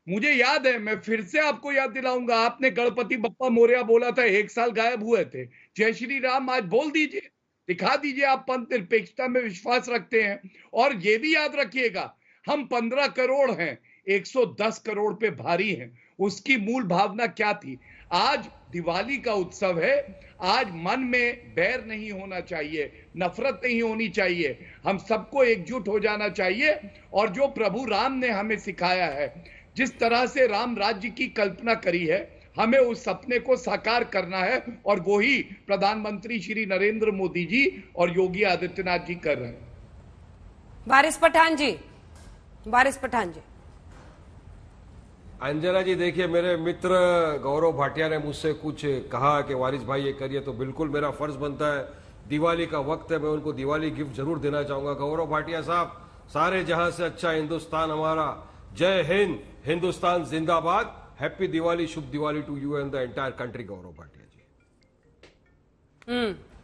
मुझे याद है, मैं फिर से आपको याद दिलाऊंगा, आपने गणपति बप्पा मोरया बोला था, 1 साल गायब हुए थे। जय श्री राम आज बोल दीजिए, दिखा दीजिए आप पंथ निरपेक्षता में विश्वास रखते हैं। और ये भी याद रखिएगा, हम 15 करोड़ हैं, 110 करोड़ पे भारी हैं। उसकी मूल भावना क्या थी? आज दिवाली का उत्सव है, आज मन में बैर नहीं होना चाहिए, नफरत नहीं होनी चाहिए, हम सबको एकजुट हो जाना चाहिए। और जो प्रभु राम ने हमें सिखाया है, जिस तरह से राम राज्य की कल्पना करी है, हमें उस सपने को साकार करना है। और वो ही प्रधानमंत्री श्री नरेंद्र मोदी जी और योगी आदित्यनाथ जी कर रहे हैं। वारिस पठान जी, वारिस पठान जी। अंजना जी, देखिए, मेरे मित्र गौरव भाटिया ने मुझसे कुछ कहा कि वारिस भाई ये करिए, तो बिल्कुल मेरा फर्ज बनता है, दिवाली का वक्त है, मैं उनको दिवाली गिफ्ट जरूर देना चाहूंगा। गौरव भाटिया साहब, सारे जहां से अच्छा हिंदुस्तान हमारा, जय हिंद, हिंदुस्तान जिंदाबाद, हैप्पी दिवाली, शुभ Diwali to you and the entire country. Gaurav Bhatia ji.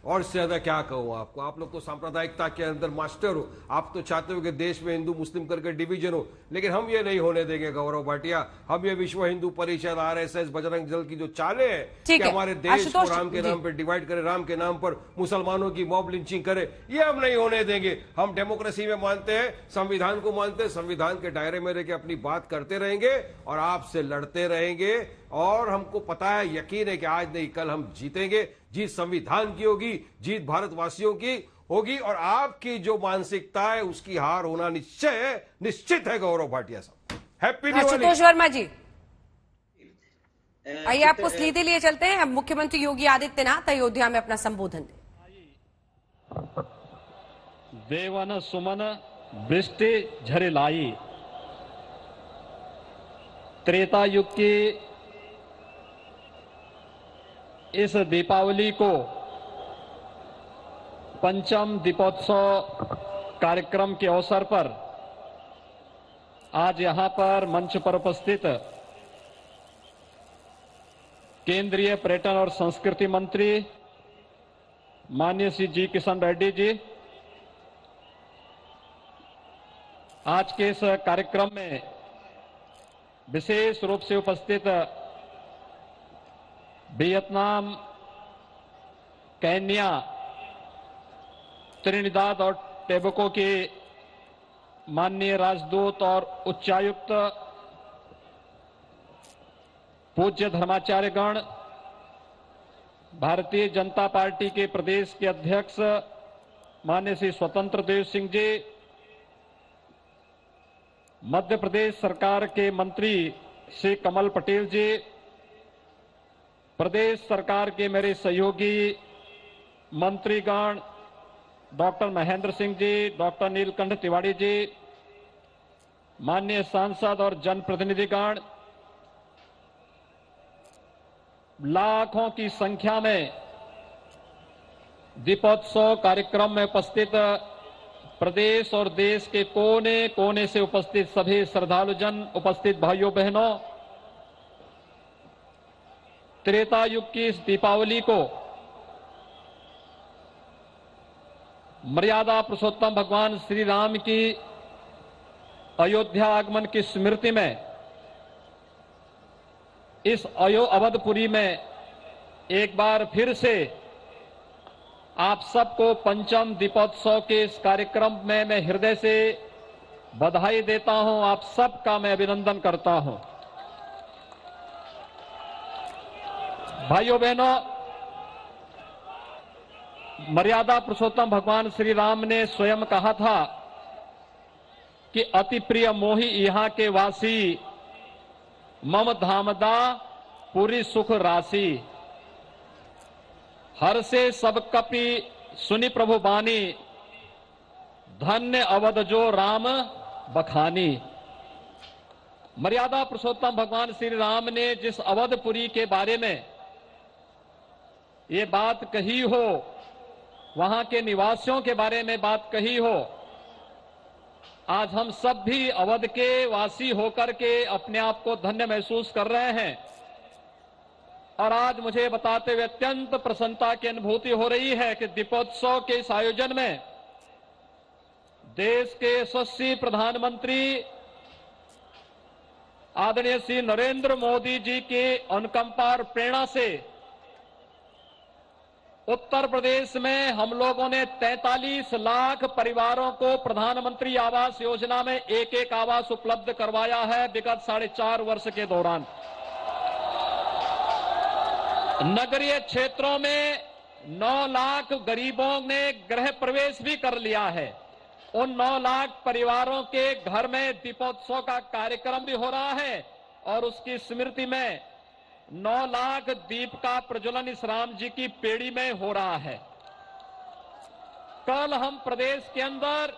और इससे ज्यादा क्या कहूं आपको, आप लोग तो सांप्रदायिकता के अंदर मास्टर हो। आप तो चाहते हो कि देश में हिंदू मुस्लिम करके डिवीजन हो, लेकिन हम ये नहीं होने देंगे गौरव भाटिया। हम ये विश्व हिंदू परिषद, RSS, बजरंग दल की जो चाले हैं कि हमारे देश को राम के नाम पर डिवाइड करे, राम के नाम पर मुसलमानों की मॉब लिंचिंग करे, ये हम नहीं होने देंगे। हम डेमोक्रेसी में मानते हैं, संविधान को मानते हैं, संविधान के दायरे में रहकर अपनी बात करते रहेंगे और आपसे लड़ते रहेंगे। और हमको पता है, यकीन है कि आज नहीं कल हम जीतेंगे। जीत संविधान की होगी, जीत भारतवासियों की होगी, और आपकी जो मानसिकता है उसकी हार होना निश्चित है गौरव भाटिया साहब। हैप्पी दिवाली। आशुतोष वर्मा जी, आइए आपको सीधे लिए चलते हैं। मुख्यमंत्री योगी आदित्यनाथ अयोध्या में अपना संबोधन दें। देवन सुमन वृष्टि झरे लाई, त्रेता युग की इस दीपावली को पंचम दीपोत्सव कार्यक्रम के अवसर पर आज यहां पर मंच पर उपस्थित केंद्रीय पर्यटन और संस्कृति मंत्री माननीय श्री जी किशन रेड्डी जी, आज के इस कार्यक्रम में विशेष रूप से उपस्थित वियतनाम, केन्या, त्रिनिदाद और टोबैगो के माननीय राजदूत और उच्चायुक्त, पूज्य धर्माचार्यगण, भारतीय जनता पार्टी के प्रदेश के अध्यक्ष माननीय श्री स्वतंत्र देव सिंह जी, मध्य प्रदेश सरकार के मंत्री श्री कमल पटेल जी, प्रदेश सरकार के मेरे सहयोगी मंत्रीगण डॉक्टर महेंद्र सिंह जी, डॉक्टर नीलकंठ तिवारी जी, माननीय सांसद और जनप्रतिनिधिगण, लाखों की संख्या में दीपोत्सव कार्यक्रम में उपस्थित प्रदेश और देश के कोने कोने से उपस्थित सभी श्रद्धालुजन, उपस्थित भाइयों बहनों, त्रेता युग की इस दीपावली को मर्यादा पुरुषोत्तम भगवान श्री राम की अयोध्या आगमन की स्मृति में इस अवधपुरी में एक बार फिर से आप सबको पंचम दीपोत्सव के इस कार्यक्रम में मैं हृदय से बधाई देता हूं। आप सबका मैं अभिनंदन करता हूं। भाइयों बहनों, मर्यादा पुरुषोत्तम भगवान श्री राम ने स्वयं कहा था कि अति प्रिय मोहि यहाँ के वासी, मम धामदा पूरी सुख राशि। हर से सब कपि सुनि प्रभु बानी, धन्य अवध जो राम बखानी। मर्यादा पुरुषोत्तम भगवान श्री राम ने जिस अवधपुरी के बारे में ये बात कही हो, वहां के निवासियों के बारे में बात कही हो, आज हम सब भी अवध के वासी होकर के अपने आप को धन्य महसूस कर रहे हैं। और आज मुझे बताते हुए अत्यंत प्रसन्नता की अनुभूति हो रही है कि दीपोत्सव के इस आयोजन में देश के यशस्वी प्रधानमंत्री आदरणीय श्री नरेंद्र मोदी जी के अनुकंपा और प्रेरणा से उत्तर प्रदेश में हम लोगों ने 43 लाख परिवारों को प्रधानमंत्री आवास योजना में एक एक आवास उपलब्ध करवाया है विगत 4.5 वर्ष के दौरान। नगरीय क्षेत्रों में 9 लाख गरीबों ने गृह प्रवेश भी कर लिया है। उन 9 लाख परिवारों के घर में दीपोत्सव का कार्यक्रम भी हो रहा है और उसकी स्मृति में 9 लाख दीप का प्रज्वलन इस राम जी की पेड़ी में हो रहा है। कल हम प्रदेश के अंदर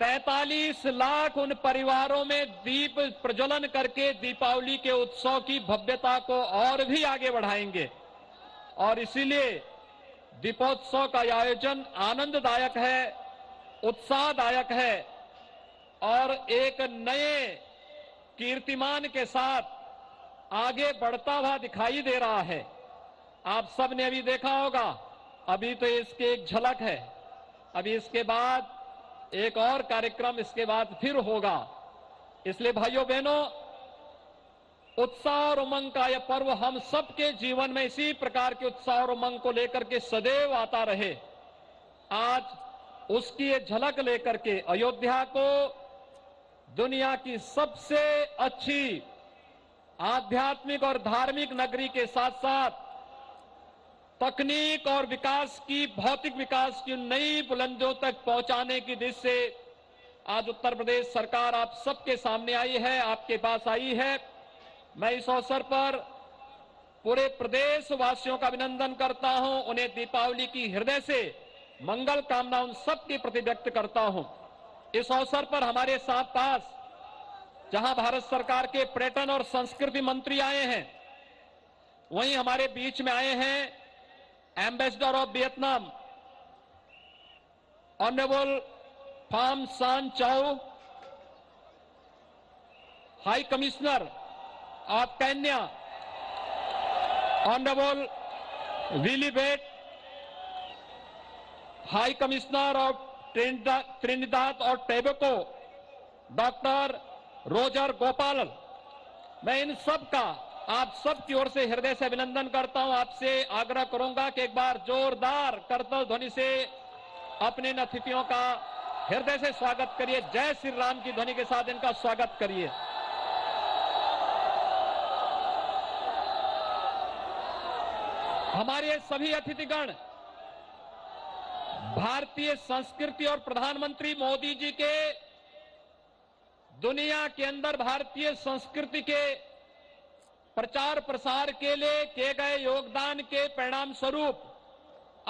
43 लाख उन परिवारों में दीप प्रज्वलन करके दीपावली के उत्सव की भव्यता को और भी आगे बढ़ाएंगे। और इसीलिए दीपोत्सव का आयोजन आनंददायक है, उत्साहदायक है और एक नए कीर्तिमान के साथ आगे बढ़ता हुआ दिखाई दे रहा है। आप सब ने अभी देखा होगा, अभी तो इसकी एक झलक है, अभी इसके बाद एक और कार्यक्रम इसके बाद फिर होगा। इसलिए भाइयों बहनों, उत्साह और उमंग का यह पर्व हम सबके जीवन में इसी प्रकार के उत्साह और उमंग को लेकर के सदैव आता रहे। आज उसकी ये झलक लेकर के अयोध्या को दुनिया की सबसे अच्छी आध्यात्मिक और धार्मिक नगरी के साथ साथ तकनीक और विकास की, भौतिक विकास की नई बुलंदियों तक पहुंचाने की दिशा से आज उत्तर प्रदेश सरकार आप सबके सामने आई है, आपके पास आई है। मैं इस अवसर पर पूरे प्रदेश वासियों का अभिनंदन करता हूं, उन्हें दीपावली की हृदय से मंगल कामना उन सबके प्रति व्यक्त करता हूं। इस अवसर पर हमारे साथ पास जहां भारत सरकार के पर्यटन और संस्कृति मंत्री आए हैं, वहीं हमारे बीच में आए हैं ambassador of Vietnam honourable Pham Sanh Chau, high commissioner of Kenya honourable Willy Bett, high commissioner of Trinidad और टोबैगो डॉक्टर रोजर गोपाल। मैं इन सब का आप सब की ओर से हृदय से अभिनंदन करता हूं। आपसे आग्रह करूंगा कि एक बार जोरदार करतल ध्वनि से अपने इन अतिथियों का हृदय से स्वागत करिए। जय श्री राम की ध्वनि के साथ इनका स्वागत करिए। हमारे सभी अतिथिगण भारतीय संस्कृति और प्रधानमंत्री मोदी जी के दुनिया के अंदर भारतीय संस्कृति के प्रचार प्रसार के लिए किए गए योगदान के परिणाम स्वरूप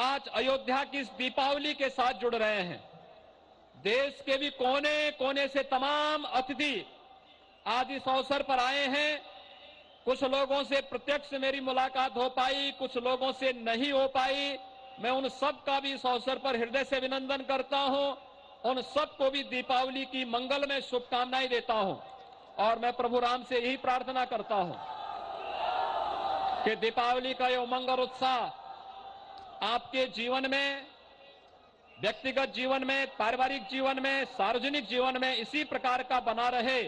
आज अयोध्या की इस दीपावली के साथ जुड़ रहे हैं। देश के भी कोने कोने से तमाम अतिथि आज इस अवसर पर आए हैं। कुछ लोगों से प्रत्यक्ष मेरी मुलाकात हो पाई, कुछ लोगों से नहीं हो पाई। मैं उन सब का भी इस अवसर पर हृदय से अभिनंदन करता हूं। उन सबको भी दीपावली की मंगलमय शुभकामनाएं देता हूं और मैं प्रभु राम से यही प्रार्थना करता हूं कि दीपावली का ये उमंग और उत्साह आपके जीवन में व्यक्तिगत जीवन में, पारिवारिक जीवन में, सार्वजनिक जीवन में इसी प्रकार का बना रहे,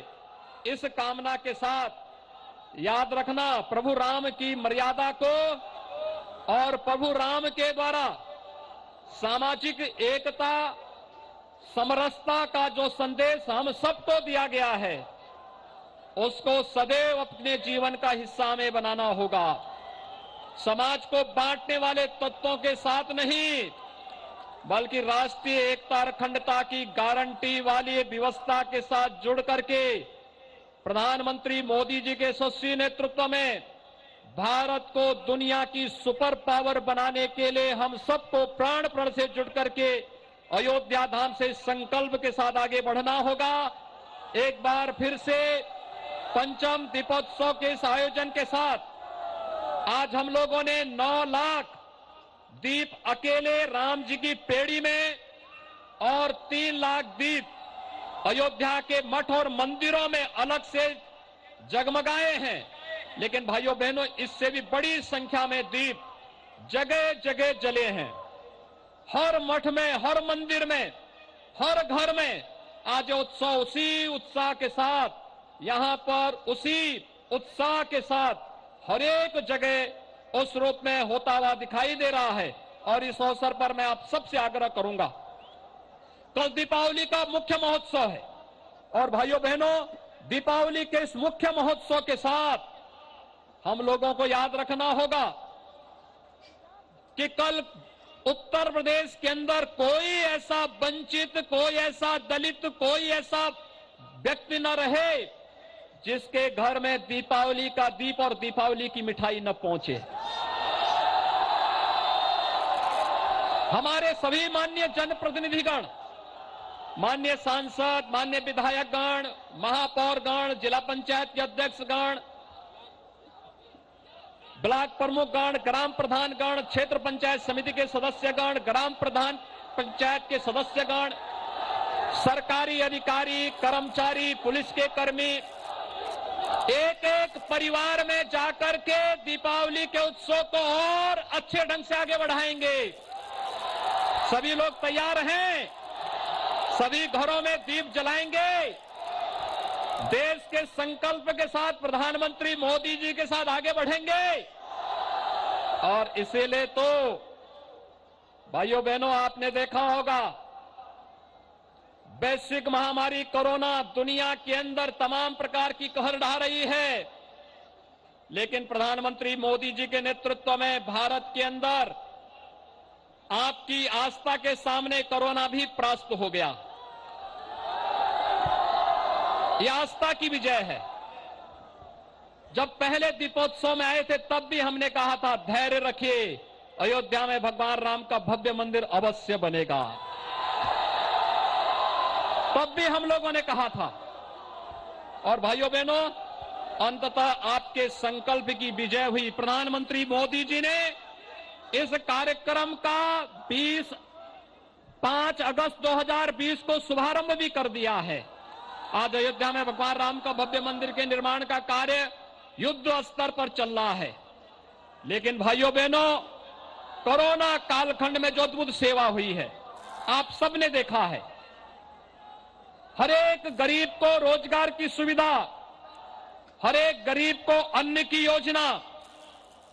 इस कामना के साथ याद रखना, प्रभु राम की मर्यादा को और प्रभु राम के द्वारा सामाजिक एकता, समरसता का जो संदेश हम सबको दिया गया है, उसको सदैव अपने जीवन का हिस्सा में बनाना होगा। समाज को बांटने वाले तत्वों के साथ नहीं, बल्कि राष्ट्रीय एकता और अखंडता की गारंटी वाली व्यवस्था के साथ जुड़ करके प्रधानमंत्री मोदी जी के यशस्वी नेतृत्व में भारत को दुनिया की सुपर पावर बनाने के लिए हम सबको प्राण प्रण से जुड़ करके अयोध्या धाम से संकल्प के साथ आगे बढ़ना होगा। एक बार फिर से पंचम दीपोत्सव के इस आयोजन के साथ आज हम लोगों ने 9 लाख दीप अकेले राम जी की पेड़ी में और 3 लाख दीप अयोध्या के मठ और मंदिरों में अलग से जगमगाए हैं। लेकिन भाइयों बहनों, इससे भी बड़ी संख्या में दीप जगह जगह जले हैं। हर मठ में, हर मंदिर में, हर घर में आज उत्सव उसी उत्साह के साथ, यहां पर उसी उत्साह के साथ हर एक जगह उस रूप में होता हुआ दिखाई दे रहा है। और इस अवसर पर मैं आप सबसे आग्रह करूंगा, कल दीपावली का मुख्य महोत्सव है और भाइयों बहनों, दीपावली के इस मुख्य महोत्सव के साथ हम लोगों को याद रखना होगा कि कल उत्तर प्रदेश के अंदर कोई ऐसा वंचित, कोई ऐसा दलित, कोई ऐसा व्यक्ति न रहे जिसके घर में दीपावली का दीप और दीपावली की मिठाई न पहुंचे। हमारे सभी माननीय जनप्रतिनिधिगण, माननीय सांसद, माननीय विधायकगण, महापौरगण, जिला पंचायत के अध्यक्षगण, ब्लॉक प्रमुखगण, ग्राम प्रधानगण, क्षेत्र पंचायत समिति के सदस्यगण, ग्राम प्रधान पंचायत के सदस्यगण, सरकारी अधिकारी, कर्मचारी, पुलिस के कर्मी, एक एक परिवार में जाकर के दीपावली के उत्सव को और अच्छे ढंग से आगे बढ़ाएंगे। सभी लोग तैयार हैं, सभी घरों में दीप जलाएंगे, देश के संकल्प के साथ प्रधानमंत्री मोदी जी के साथ आगे बढ़ेंगे। और इसीलिए तो भाइयों बहनों, आपने देखा होगा वैश्विक महामारी कोरोना दुनिया के अंदर तमाम प्रकार की कहर ढा रही है, लेकिन प्रधानमंत्री मोदी जी के नेतृत्व में भारत के अंदर आपकी आस्था के सामने कोरोना भी परास्त हो गया। यह आस्था की विजय है। जब पहले दीपोत्सव में आए थे तब भी हमने कहा था धैर्य रखिए, अयोध्या में भगवान राम का भव्य मंदिर अवश्य बनेगा। तब भी हम लोगों ने कहा था। और भाइयों बहनों, अंततः आपके संकल्प की विजय हुई। प्रधानमंत्री मोदी जी ने इस कार्यक्रम का 5 अगस्त 2020 को शुभारंभ भी कर दिया है। आज अयोध्या में भगवान राम का भव्य मंदिर के निर्माण का कार्य युद्ध स्तर पर चल रहा है। लेकिन भाइयों बहनों, कोरोना कालखंड में जो अद्भुत सेवा हुई है आप सबने देखा है। हर एक गरीब को रोजगार की सुविधा, हर एक गरीब को अन्न की योजना,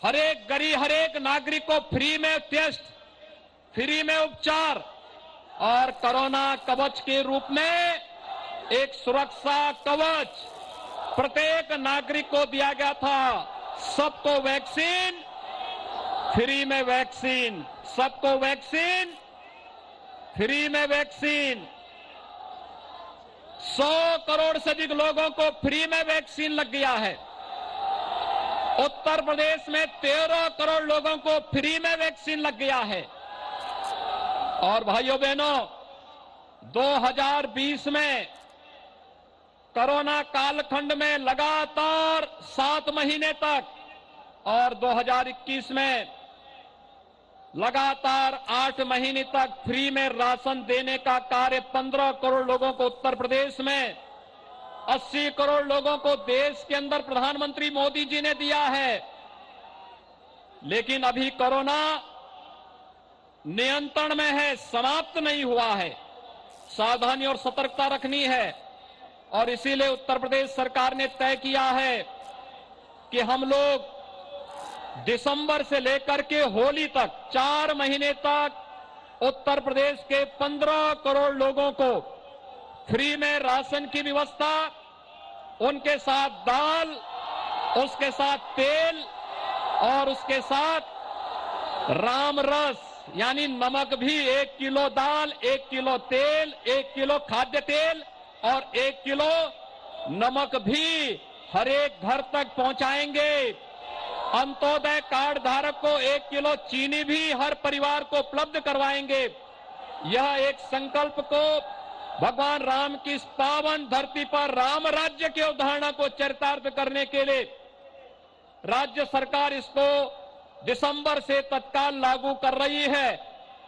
हर एक नागरिक को फ्री में टेस्ट, फ्री में उपचार और कोरोना कवच के रूप में एक सुरक्षा कवच प्रत्येक नागरिक को दिया गया था। सबको वैक्सीन, फ्री में वैक्सीन, सबको वैक्सीन, फ्री में वैक्सीन। 100 करोड़ से अधिक लोगों को फ्री में वैक्सीन लग गया है। उत्तर प्रदेश में 13 करोड़ लोगों को फ्री में वैक्सीन लग गया है। और भाइयों बहनों, 2020 में कोरोना कालखंड में लगातार 7 महीने तक और 2021 में लगातार 8 महीने तक फ्री में राशन देने का कार्य 15 करोड़ लोगों को उत्तर प्रदेश में, 80 करोड़ लोगों को देश के अंदर प्रधानमंत्री मोदी जी ने दिया है। लेकिन अभी कोरोना नियंत्रण में है, समाप्त नहीं हुआ है। सावधानी और सतर्कता रखनी है और इसीलिए उत्तर प्रदेश सरकार ने तय किया है कि हम लोग दिसंबर से लेकर के होली तक 4 महीने तक उत्तर प्रदेश के 15 करोड़ लोगों को फ्री में राशन की व्यवस्था, उनके साथ दाल, उसके साथ तेल और उसके साथ राम रस यानी नमक भी 1 किलो दाल, 1 किलो तेल, 1 किलो खाद्य तेल और 1 किलो नमक भी हर एक घर तक पहुंचाएंगे। अंत्योदय कार्ड धारक को 1 किलो चीनी भी हर परिवार को उपलब्ध करवाएंगे। यह एक संकल्प को भगवान राम की इस पावन धरती पर राम राज्य की अवधारणा को चरितार्थ करने के लिए राज्य सरकार इसको दिसंबर से तत्काल लागू कर रही है।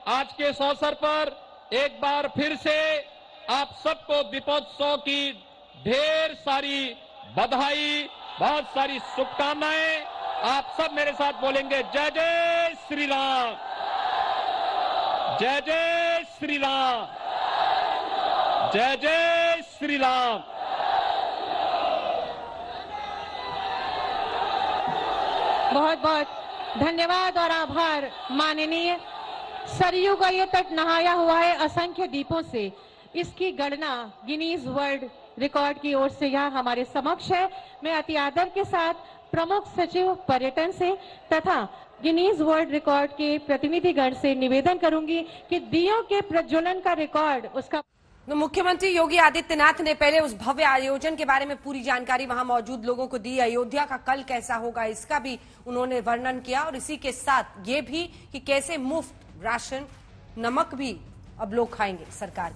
आज के इस अवसर पर एक बार फिर से आप सबको दीपोत्सव की ढेर सारी बधाई, बहुत सारी शुभकामनाएं। आप सब मेरे साथ बोलेंगे जय जय श्री राम, जय जय श्री राम, जय जय श्री राम। बहुत बहुत धन्यवाद और आभार माननीय। सरयू का ये तट नहाया हुआ है असंख्य दीपों से। इसकी गणना गिनीज वर्ल्ड रिकॉर्ड की ओर से यहाँ हमारे समक्ष है। मैं अति आदर के साथ प्रमुख सचिव पर्यटन से तथा गिनीज वर्ल्ड रिकॉर्ड के प्रतिनिधिगण से निवेदन करूंगी कि दियों के प्रज्वलन का रिकॉर्ड उसका। मुख्यमंत्री योगी आदित्यनाथ ने पहले उस भव्य आयोजन के बारे में पूरी जानकारी वहां मौजूद लोगों को दी। अयोध्या का कल कैसा होगा इसका भी उन्होंने वर्णन किया और इसी के साथ ये भी कि कैसे मुफ्त राशन नमक भी अब लोग खाएंगे सरकार।